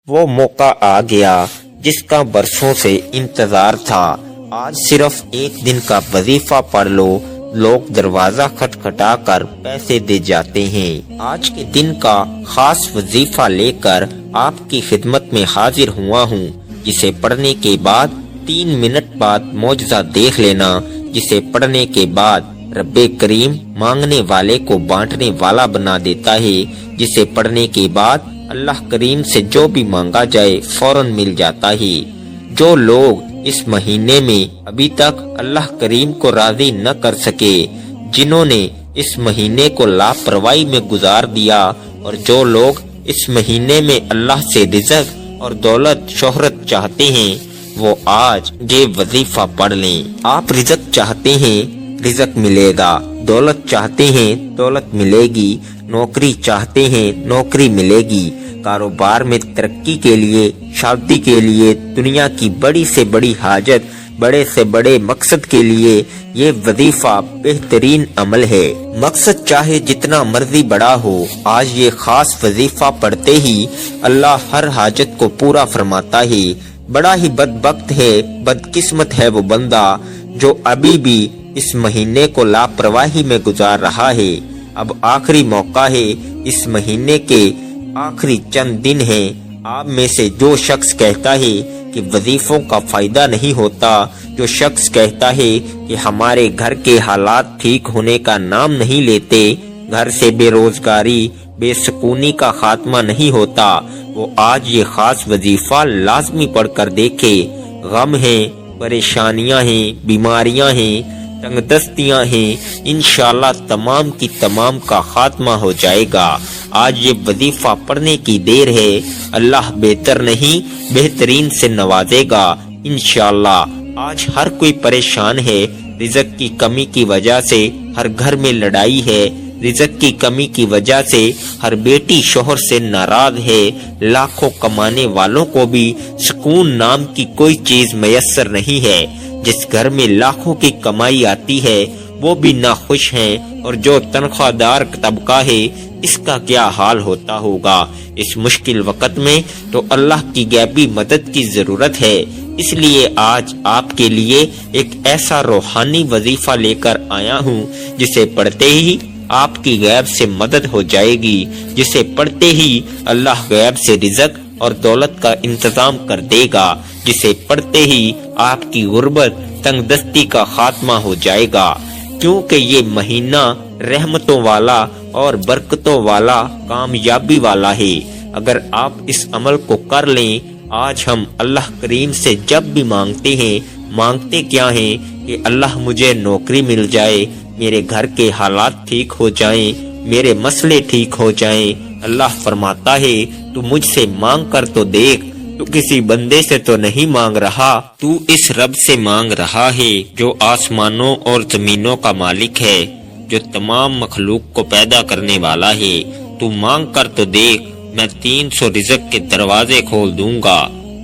وہ موقع آ گیا جس کا برسوں سے انتظار تھا۔ آج صرف ایک دن کا وظیفہ پڑھ لو، لوگ دروازہ کھٹکھٹا کر پیسے دے جاتے ہیں۔ آج کے دن کا خاص وظیفہ لے کر آپ کی خدمت میں حاضر ہوا ہوں، جسے پڑھنے کے بعد 3 منٹ بعد معجزہ دیکھ لینا، جسے پڑھنے کے بعد رب کریم مانگنے والے کو بانٹنے والا بنا دیتا ہے، جسے پڑھنے کے بعد اللہ کریم سے جو بھی مانگا جائے فوراً مل جاتا ہے۔ جو لوگ اس مہینے میں ابھی تک اللہ کریم کو راضی نہ کر سکے، جنہوں نے اس مہینے کو لاپرواہی میں گزار دیا، اور جو لوگ اس مہینے میں اللہ سے رزق اور دولت شہرت چاہتے ہیں، وہ آج یہ وظیفہ پڑھ لیں۔ آپ رزق چاہتے ہیں، رزق ملے گا، دولت چاہتے ہیں، دولت ملے گی، نوکری چاہتے ہیں، نوکری ملے گی، کاروبار میں ترقی کے لیے، شادی کے لیے، دنیا کی بڑی سے بڑی حاجت، بڑے سے بڑے مقصد کے لیے یہ وظیفہ بہترین عمل ہے۔ مقصد چاہے جتنا مرضی بڑا ہو، آج یہ خاص وظیفہ پڑھتے ہی اللہ ہر حاجت کو پورا فرماتا ہے۔ بڑا ہی بدبخت ہے، بدقسمت ہے وہ بندہ جو ابھی بھی اس مہینے کو لاپرواہی میں گزار رہا ہے۔ اب آخری موقع ہے، اس مہینے کے آخری چند دن ہیں۔ آپ میں سے جو شخص کہتا ہے کہ وظیفوں کا فائدہ نہیں ہوتا، جو شخص کہتا ہے کہ ہمارے گھر کے حالات ٹھیک ہونے کا نام نہیں لیتے، گھر سے بے روزگاری، بے سکونی کا خاتمہ نہیں ہوتا، وہ آج یہ خاص وظیفہ لازمی پڑھ کر دیکھے۔ غم ہیں، پریشانیاں ہیں، بیماریاں ہیں، تنگ دستیاں ہیں، انشاءاللہ تمام کی تمام کا خاتمہ ہو جائے گا۔ آج یہ وظیفہ پڑھنے کی دیر ہے، اللہ بہتر نہیں بہترین سے نوازے گا انشاءاللہ۔ آج ہر کوئی پریشان ہے، رزق کی کمی کی وجہ سے ہر گھر میں لڑائی ہے، رزق کی کمی کی وجہ سے ہر بیٹی شوہر سے ناراض ہے، لاکھوں کمانے والوں کو بھی سکون نام کی کوئی چیز میسر نہیں ہے۔ جس گھر میں لاکھوں کی کمائی آتی ہے وہ بھی ناخوش ہیں، اور جو تنخواہ دار طبقہ ہے اس کا کیا حال ہوتا ہوگا۔ اس مشکل وقت میں تو اللہ کی غیبی مدد کی ضرورت ہے۔ اس لیے آج آپ کے لیے ایک ایسا روحانی وظیفہ لے کر آیا ہوں جسے پڑھتے ہی آپ کی غیب سے مدد ہو جائے گی، جسے پڑھتے ہی اللہ غیب سے رزق اور دولت کا انتظام کر دے گا، جسے پڑھتے ہی آپ کی غربت، تنگ دستی کا خاتمہ ہو جائے گا، کیونکہ یہ مہینہ رحمتوں والا اور برکتوں والا، کامیابی والا ہے۔ اگر آپ اس عمل کو کر لیں، آج ہم اللہ کریم سے جب بھی مانگتے ہیں، مانگتے کیا ہیں کہ اللہ مجھے نوکری مل جائے، میرے گھر کے حالات ٹھیک ہو جائیں، میرے مسئلے ٹھیک ہو جائیں۔ اللہ فرماتا ہے تو مجھ سے مانگ کر تو دیکھ، تو کسی بندے سے تو نہیں مانگ رہا، تو اس رب سے مانگ رہا ہے جو آسمانوں اور زمینوں کا مالک ہے، جو تمام مخلوق کو پیدا کرنے والا ہے۔ تو مانگ کر تو دیکھ، میں 300 رزق کے دروازے کھول دوں گا۔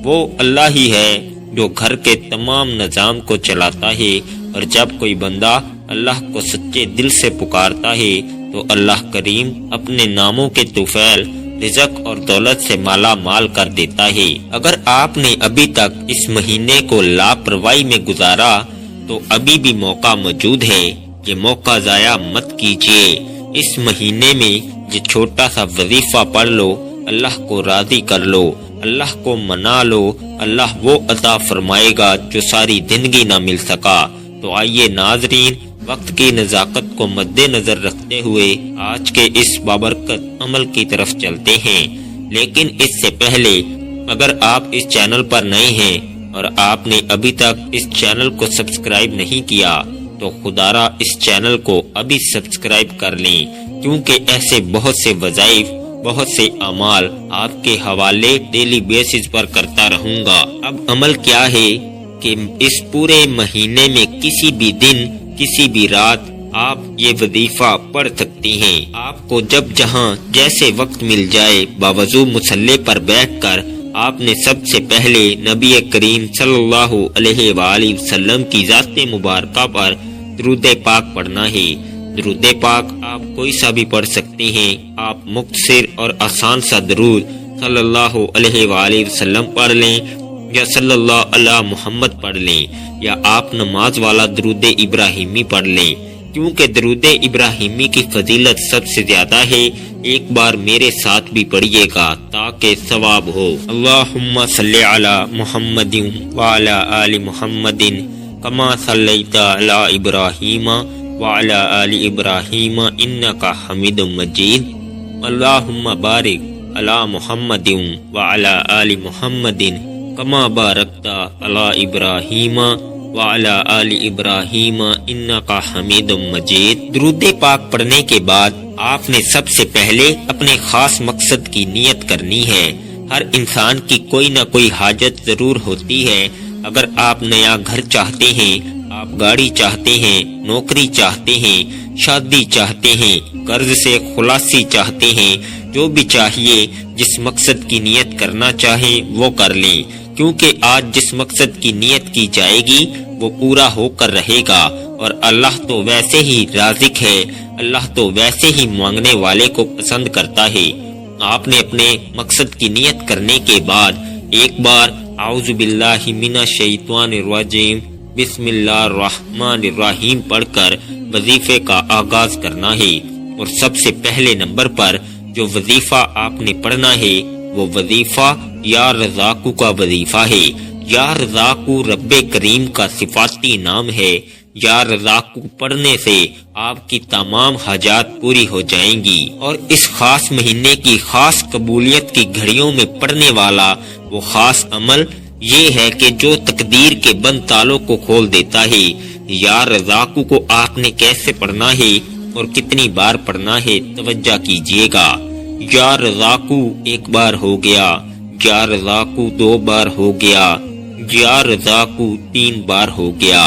وہ اللہ ہی ہے جو گھر کے تمام نظام کو چلاتا ہے، اور جب کوئی بندہ اللہ کو سچے دل سے پکارتا ہے تو اللہ کریم اپنے ناموں کے طفیل رزق اور دولت سے مالا مال کر دیتا ہے۔ اگر آپ نے ابھی تک اس مہینے کو لاپرواہی میں گزارا تو ابھی بھی موقع موجود ہے، یہ موقع ضائع مت کیجیے۔ اس مہینے میں یہ چھوٹا سا وظیفہ پڑھ لو، اللہ کو راضی کر لو، اللہ کو منا لو، اللہ وہ عطا فرمائے گا جو ساری زندگی نہ مل سکا۔ تو آئیے ناظرین، وقت کی نزاکت کو مد نظر رکھتے ہوئے آج کے اس بابرکت عمل کی طرف چلتے ہیں۔ لیکن اس سے پہلے اگر آپ اس چینل پر نئے ہیں اور آپ نے ابھی تک اس چینل کو سبسکرائب نہیں کیا تو خدارا اس چینل کو ابھی سبسکرائب کر لیں، کیونکہ ایسے بہت سے وظائف، بہت سے اعمال آپ کے حوالے ڈیلی بیسز پر کرتا رہوں گا۔ اب عمل کیا ہے کہ اس پورے مہینے میں کسی بھی دن، کسی بھی رات آپ یہ وظیفہ پڑھ سکتی ہیں۔ آپ کو جب جہاں جیسے وقت مل جائے، باوضو مصلی پر بیٹھ کر آپ نے سب سے پہلے نبی کریم صلی اللہ علیہ وآلہ وسلم کی ذات مبارکہ پر درود پاک پڑھنا ہے۔ درود پاک آپ کوئی سا بھی پڑھ سکتے ہیں۔ آپ مختصر اور آسان سا درود صلی اللہ علیہ وآلہ وسلم پڑھ لیں یا صلی اللہ علی محمد پڑھ لیں یا آپ نماز والا درود ابراہیمی پڑھ لیں، کیونکہ درود ابراہیمی کی فضیلت سب سے زیادہ ہے۔ ایک بار میرے ساتھ بھی پڑھیے گا تاکہ ثواب ہو۔ اللہم صلی علی محمد وعلی آل محمد کما صلیت علی ابراہیم وعلی آل ابراہیم انک حمید مجید۔ اللہم بارک علی محمد وعلی آل محمد کما بارکت علی ابراہیم وعلی آل ابراہیم انک حمید مجید۔ درود پاک پڑھنے کے بعد آپ نے سب سے پہلے اپنے خاص مقصد کی نیت کرنی ہے۔ ہر انسان کی کوئی نہ کوئی حاجت ضرور ہوتی ہے۔ اگر آپ نیا گھر چاہتے ہیں، آپ گاڑی چاہتے ہیں، نوکری چاہتے ہیں، شادی چاہتے ہیں، قرض سے خلاصی چاہتے ہیں، جو بھی چاہیے، جس مقصد کی نیت کرنا چاہیں وہ کر لیں، کیونکہ آج جس مقصد کی نیت کی جائے گی وہ پورا ہو کر رہے گا، اور اللہ تو ویسے ہی رازق ہے، اللہ تو ویسے ہی مانگنے والے کو پسند کرتا ہے۔ آپ نے اپنے مقصد کی نیت کرنے کے بعد ایک بار اعوذ باللہ من الشیطان الرجیم بسم اللہ الرحمن الرحیم پڑھ کر وظیفے کا آغاز کرنا ہے۔ اور سب سے پہلے نمبر پر جو وظیفہ آپ نے پڑھنا ہے وہ وظیفہ یا رزاقو کا وظیفہ ہے۔ یا رزاقو رب کریم کا صفاتی نام ہے۔ یا رزاقو پڑھنے سے آپ کی تمام حاجات پوری ہو جائیں گی، اور اس خاص مہینے کی خاص قبولیت کی گھڑیوں میں پڑھنے والا وہ خاص عمل یہ ہے کہ جو تقدیر کے بند تالوں کو کھول دیتا ہے۔ یا رزاقو کو آپ نے کیسے پڑھنا ہے اور کتنی بار پڑھنا ہے، توجہ کیجیے گا۔ یا رزاقو ایک بار ہو گیا، یا رزاقو دو بار ہو گیا، یا رزاقو تین بار ہو گیا۔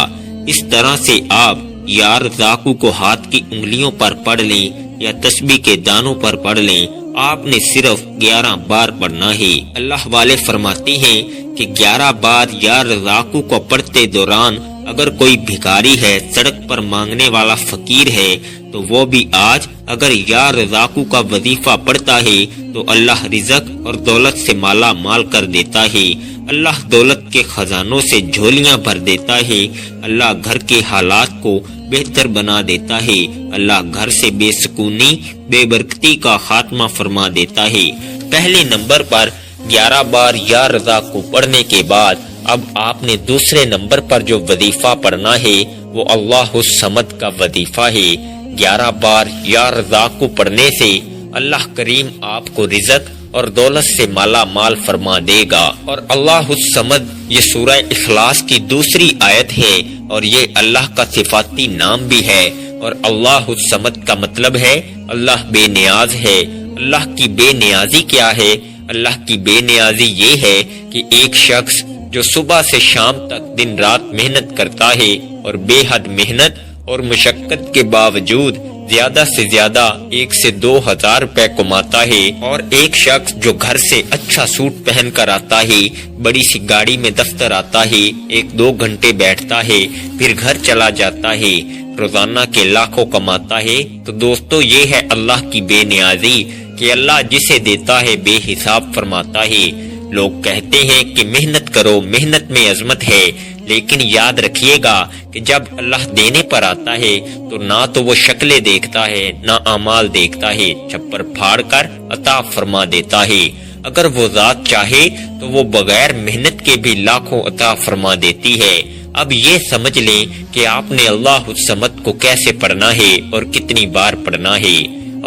اس طرح سے آپ یا رزاقو کو ہاتھ کی انگلیوں پر پڑھ لیں یا تسبیح کے دانوں پر پڑھ لیں۔ آپ نے صرف 11 بار پڑھنا ہے۔ اللہ والے فرماتے ہیں کہ 11 بار یا رزاقو کو پڑھتے دوران اگر کوئی بھکاری ہے، سڑک پر مانگنے والا فقیر ہے، تو وہ بھی آج اگر یا رزاقو کا وظیفہ پڑھتا ہے تو اللہ رزق اور دولت سے مالا مال کر دیتا ہے۔ اللہ دولت کے خزانوں سے جھولیاں بھر دیتا ہے۔ اللہ گھر کے حالات کو بہتر بنا دیتا ہے۔ اللہ گھر سے بے سکونی، بے برکتی کا خاتمہ فرما دیتا ہے۔ پہلے نمبر پر 11 بار یا رزاقو پڑھنے کے بعد اب آپ نے دوسرے نمبر پر جو وظیفہ پڑھنا ہے وہ اللہ الصمد کا وظیفہ ہے۔ 11 بار یا رزاقو پڑھنے سے اللہ کریم آپ کو رزق اور دولت سے مالا مال فرما دے گا۔ اور اللہ الصمد یہ سورہ اخلاص کی دوسری آیت ہے، اور یہ اللہ کا صفاتی نام بھی ہے۔ اور اللہ الصمد کا مطلب ہے اللہ بے نیاز ہے۔ اللہ کی بے نیازی کیا ہے؟ اللہ کی بے نیازی یہ ہے کہ ایک شخص جو صبح سے شام تک دن رات محنت کرتا ہے اور بے حد محنت اور مشقت کے باوجود زیادہ سے زیادہ 1 سے 2,000 روپے کماتا ہے، اور ایک شخص جو گھر سے اچھا سوٹ پہن کر آتا ہے، بڑی سی گاڑی میں دفتر آتا ہے، 1-2 گھنٹے بیٹھتا ہے، پھر گھر چلا جاتا ہے، روزانہ کے لاکھوں کماتا ہے۔ تو دوستو یہ ہے اللہ کی بے نیازی کہ اللہ جسے دیتا ہے بے حساب فرماتا ہے۔ لوگ کہتے ہیں کہ محنت کرو، محنت میں عظمت ہے، لیکن یاد رکھیے گا کہ جب اللہ دینے پر آتا ہے تو نہ تو وہ شکلیں دیکھتا ہے نہ اعمال دیکھتا ہے، چھپر پھاڑ کر عطا فرما دیتا ہے۔ اگر وہ ذات چاہے تو وہ بغیر محنت کے بھی لاکھوں عطا فرما دیتی ہے۔ اب یہ سمجھ لیں کہ آپ نے اللہ الصمد کو کیسے پڑھنا ہے اور کتنی بار پڑھنا ہے۔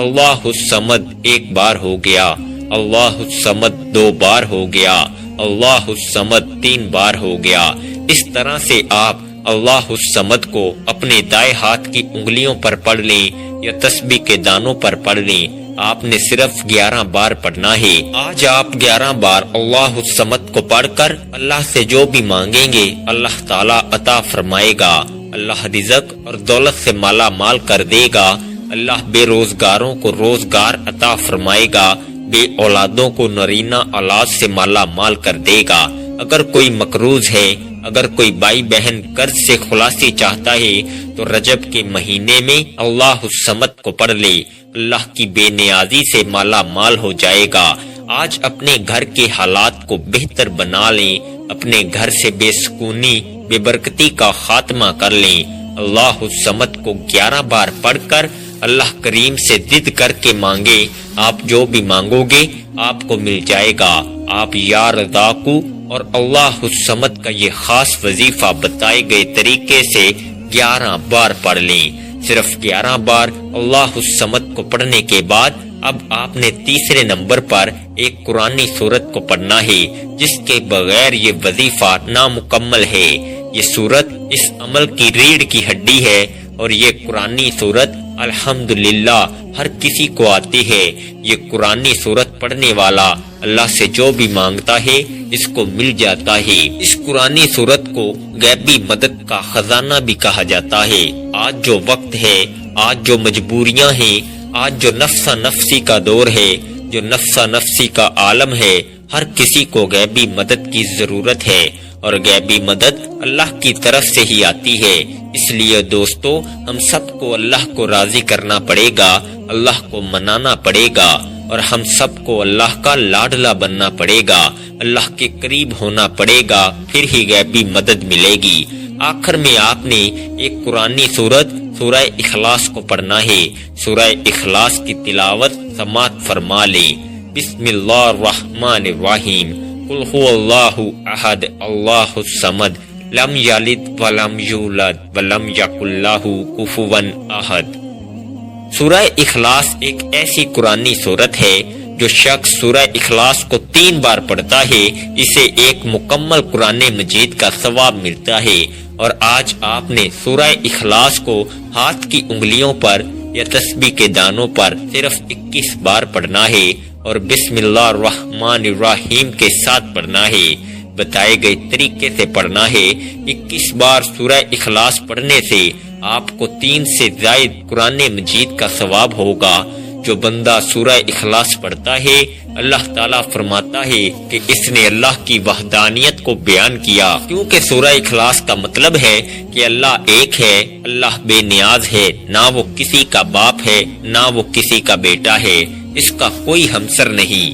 اللہ الصمد 1 بار ہو گیا، اللہ الصمد 2 بار ہو گیا، اللہ الصمد 3 بار ہو گیا۔ اس طرح سے آپ اللہ الصمد کو اپنے دائیں ہاتھ کی انگلیوں پر پڑھ لیں یا تسبیح کے دانوں پر پڑھ لیں۔ آپ نے صرف 11 بار پڑھنا ہے۔ آج آپ 11 بار اللہ الصمد کو پڑھ کر اللہ سے جو بھی مانگیں گے اللہ تعالیٰ عطا فرمائے گا۔ اللہ رزق اور دولت سے مالا مال کر دے گا۔ اللہ بے روزگاروں کو روزگار عطا فرمائے گا، بے اولادوں کو نرینہ اولاد سے مالا مال کر دے گا۔ اگر کوئی مقروض ہے، اگر کوئی بھائی بہن قرض سے خلاصی چاہتا ہے تو رجب کے مہینے میں اللہ الصمد کو پڑھ لے، اللہ کی بے نیازی سے مالا مال ہو جائے گا۔ آج اپنے گھر کے حالات کو بہتر بنا لیں، اپنے گھر سے بے سکونی بے برکتی کا خاتمہ کر لیں۔ اللہ الصمد کو 11 بار پڑھ کر اللہ کریم سے ضد کر کے مانگے، آپ جو بھی مانگو گے آپ کو مل جائے گا۔ آپ یا رزاقو اور اللہ الصمد کا یہ خاص وظیفہ بتائے گئے طریقے سے 11 بار پڑھ لیں۔ صرف 11 بار اللہ الصمد کو پڑھنے کے بعد اب آپ نے تیسرے نمبر پر ایک قرآنی سورت کو پڑھنا ہے، جس کے بغیر یہ وظیفہ نامکمل ہے۔ یہ سورت اس عمل کی ریڑھ کی ہڈی ہے اور یہ قرآنی سورت الحمدللہ ہر کسی کو آتی ہے۔ یہ قرآنی سورت پڑھنے والا اللہ سے جو بھی مانگتا ہے اس کو مل جاتا ہے۔ اس قرآنی سورت کو غیبی مدد کا خزانہ بھی کہا جاتا ہے۔ آج جو وقت ہے، آج جو مجبوریاں ہیں، آج جو نفسا نفسی کا دور ہے، جو نفسا نفسی کا عالم ہے، ہر کسی کو غیبی مدد کی ضرورت ہے اور غیبی مدد اللہ کی طرف سے ہی آتی ہے۔ اس لیے دوستو، ہم سب کو اللہ کو راضی کرنا پڑے گا، اللہ کو منانا پڑے گا اور ہم سب کو اللہ کا لاڈلا بننا پڑے گا، اللہ کے قریب ہونا پڑے گا، پھر ہی غیبی مدد ملے گی۔ آخر میں آپ نے ایک قرآنی سورت سورہ اخلاص کو پڑھنا ہے۔ سورہ اخلاص کی تلاوت سماعت فرما لیں۔ بسم اللہ الرحمن الرحیم، قل هو اللہ احد اللہ الصمد لم یلد ولم یولد ولم یکن لہ کفوا احد۔ سورہ اخلاص ایک ایسی قرآنی سورت ہے جو شخص سورہ اخلاص کو 3 بار پڑھتا ہے اسے ایک مکمل قرآن مجید کا ثواب ملتا ہے۔ اور آج آپ نے سورہ اخلاص کو ہاتھ کی انگلیوں پر یا تسبیح کے دانوں پر صرف 21 بار پڑھنا ہے اور بسم اللہ الرحمن الرحیم کے ساتھ پڑھنا ہے۔ بتائے گئے طریقے سے پڑھنا ہے۔ 21 بار سورہ اخلاص پڑھنے سے آپ کو 3 سے زائد قرآن مجید کا ثواب ہوگا۔ جو بندہ سورہ اخلاص پڑھتا ہے اللہ تعالیٰ فرماتا ہے کہ اس نے اللہ کی وحدانیت کو بیان کیا، کیونکہ سورہ اخلاص کا مطلب ہے کہ اللہ ایک ہے، اللہ بے نیاز ہے، نہ وہ کسی کا باپ ہے نہ وہ کسی کا بیٹا ہے، اس کا کوئی ہمسر نہیں۔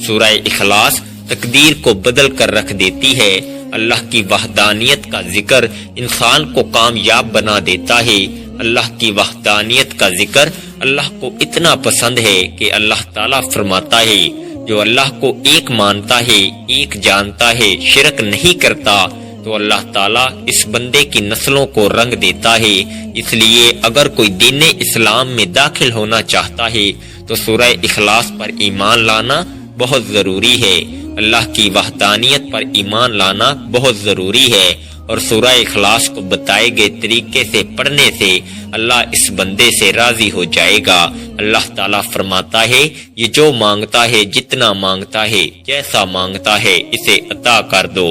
سورہ اخلاص تقدیر کو بدل کر رکھ دیتی ہے۔ اللہ کی وحدانیت کا ذکر انسان کو کامیاب بنا دیتا ہے۔ اللہ کی وحدانیت کا ذکر اللہ کو اتنا پسند ہے کہ اللہ تعالیٰ فرماتا ہے جو اللہ کو ایک مانتا ہے، ایک جانتا ہے، شرک نہیں کرتا، تو اللہ تعالیٰ اس بندے کی نسلوں کو رنگ دیتا ہے۔ اس لیے اگر کوئی دین اسلام میں داخل ہونا چاہتا ہے تو سورہ اخلاص پر ایمان لانا بہت ضروری ہے، اللہ کی وحدانیت پر ایمان لانا بہت ضروری ہے، اور سورہ اخلاص کو بتائے گئے طریقے سے پڑھنے سے اللہ اس بندے سے راضی ہو جائے گا۔ اللہ تعالیٰ فرماتا ہے یہ جو مانگتا ہے، جتنا مانگتا ہے، جیسا مانگتا ہے، اسے عطا کر دو۔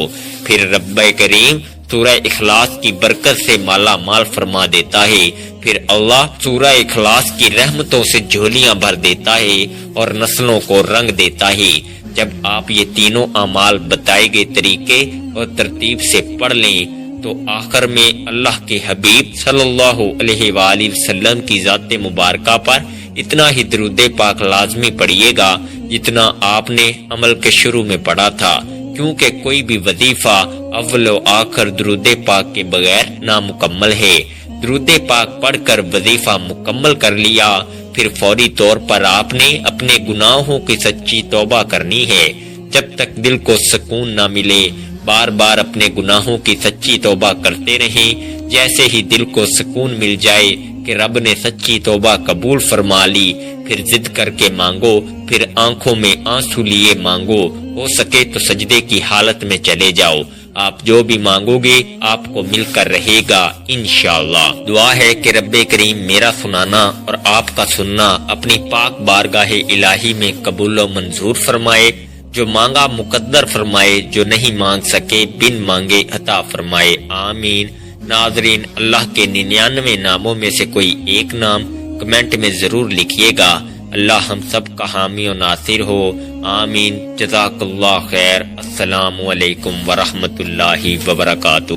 پھر رب کریم سورہ اخلاص کی برکت سے مالا مال فرما دیتا ہے۔ پھر اللہ سورہ اخلاص کی رحمتوں سے جھولیاں بھر دیتا ہے اور نسلوں کو رنگ دیتا ہے۔ جب آپ یہ تینوں اعمال بتائے گئے طریقے اور ترتیب سے پڑھ لیں تو آخر میں اللہ کے حبیب صلی اللہ علیہ وآلہ وسلم کی ذات مبارکہ پر اتنا ہی درود پاک لازمی پڑھیے گا جتنا آپ نے عمل کے شروع میں پڑھا تھا، کیونکہ کوئی بھی وظیفہ اول و آخر درود پاک کے بغیر نامکمل ہے۔ درود پاک پڑھ کر وظیفہ مکمل کر لیا، پھر فوری طور پر آپ نے اپنے گناہوں کی سچی توبہ کرنی ہے۔ جب تک دل کو سکون نہ ملے بار بار اپنے گناہوں کی سچی توبہ کرتے رہیں۔ جیسے ہی دل کو سکون مل جائے کہ رب نے سچی توبہ قبول فرما لی، پھر ضد کر کے مانگو، پھر آنکھوں میں آنسو لیے مانگو، ہو سکے تو سجدے کی حالت میں چلے جاؤ۔ آپ جو بھی مانگو گے آپ کو مل کر رہے گا انشاءاللہ۔ دعا ہے کہ رب کریم میرا سنانا اور آپ کا سننا اپنی پاک بارگاہ الہی میں قبول و منظور فرمائے، جو مانگا مقدر فرمائے، جو نہیں مانگ سکے بن مانگے عطا فرمائے، آمین۔ ناظرین، اللہ کے 99 ناموں میں سے کوئی ایک نام کمنٹ میں ضرور لکھیے گا۔ اللہ ہم سب کا حامی و ناصر ہو، آمین۔ جزاک اللہ خیر۔ السلام علیکم ورحمۃ اللہ وبرکاتہ۔